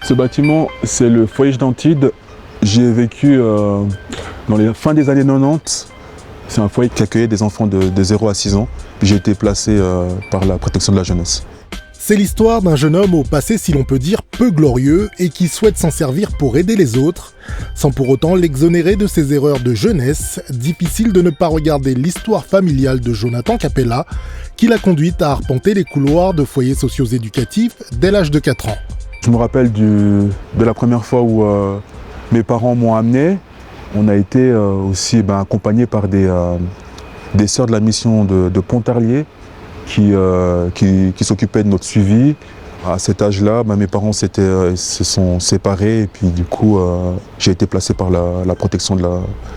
Ce bâtiment, c'est le foyer Gedantide. J'y ai vécu dans les fins des années 90. C'est un foyer qui accueillait des enfants de 0 à 6 ans. J'ai été placé par la protection de la jeunesse. C'est l'histoire d'un jeune homme au passé, si l'on peut dire, peu glorieux et qui souhaite s'en servir pour aider les autres, sans pour autant l'exonérer de ses erreurs de jeunesse. Difficile de ne pas regarder l'histoire familiale de Jonathan Capella, qui l'a conduite à arpenter les couloirs de foyers socio-éducatifs dès l'âge de 4 ans. Je me rappelle de la première fois où mes parents m'ont amené. On a été aussi accompagnés par des sœurs de la mission de Pontarlier qui s'occupaient de notre suivi. À cet âge-là, mes parents se sont séparés et puis du coup, j'ai été placé par la protection de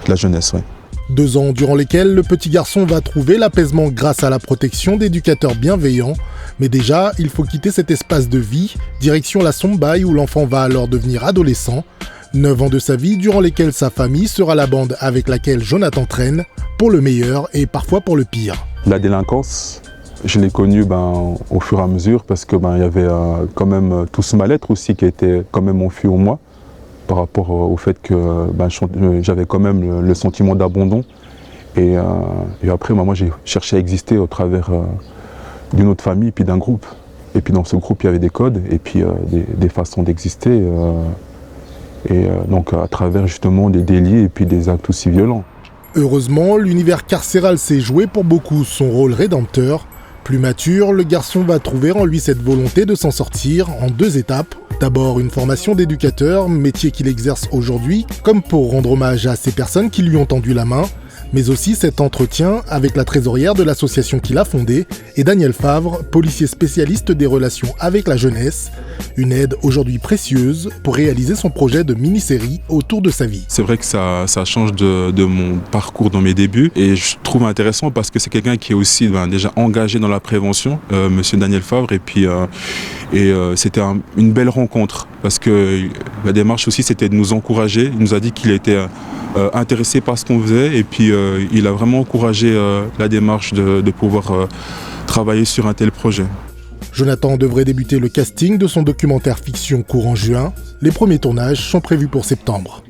la jeunesse. Ouais. 2 ans durant lesquels le petit garçon va trouver l'apaisement grâce à la protection d'éducateurs bienveillants. Mais déjà, il faut quitter cet espace de vie, direction la Sombaï où l'enfant va alors devenir adolescent. 9 ans de sa vie durant lesquels sa famille sera la bande avec laquelle Jonathan traîne, pour le meilleur et parfois pour le pire. La délinquance, je l'ai connue au fur et à mesure parce que il y avait quand même tout ce mal-être aussi qui était quand même enfui en moi par rapport au fait que j'avais quand même le sentiment d'abandon. Et après, moi j'ai cherché à exister au travers d'une autre famille puis d'un groupe. Et puis dans ce groupe, il y avait des codes et puis des façons d'exister. Donc à travers justement des délits et puis des actes aussi violents. Heureusement, l'univers carcéral s'est joué pour beaucoup son rôle rédempteur. Plus mature, le garçon va trouver en lui cette volonté de s'en sortir en 2 étapes. D'abord une formation d'éducateur, métier qu'il exerce aujourd'hui, comme pour rendre hommage à ces personnes qui lui ont tendu la main, mais aussi cet entretien avec la trésorière de l'association qu'il a fondée et Daniel Favre, policier spécialiste des relations avec la jeunesse. Une aide aujourd'hui précieuse pour réaliser son projet de mini-série autour de sa vie. C'est vrai que ça change de mon parcours dans mes débuts et je trouve intéressant parce que c'est quelqu'un qui est aussi déjà engagé dans la prévention, monsieur Daniel Favre, et puis c'était une belle rencontre parce que la démarche aussi c'était de nous encourager. Il nous a dit qu'il était intéressé par ce qu'on faisait et puis il a vraiment encouragé la démarche de pouvoir travailler sur un tel projet. Jonathan devrait débuter le casting de son documentaire fiction courant juin. Les premiers tournages sont prévus pour septembre.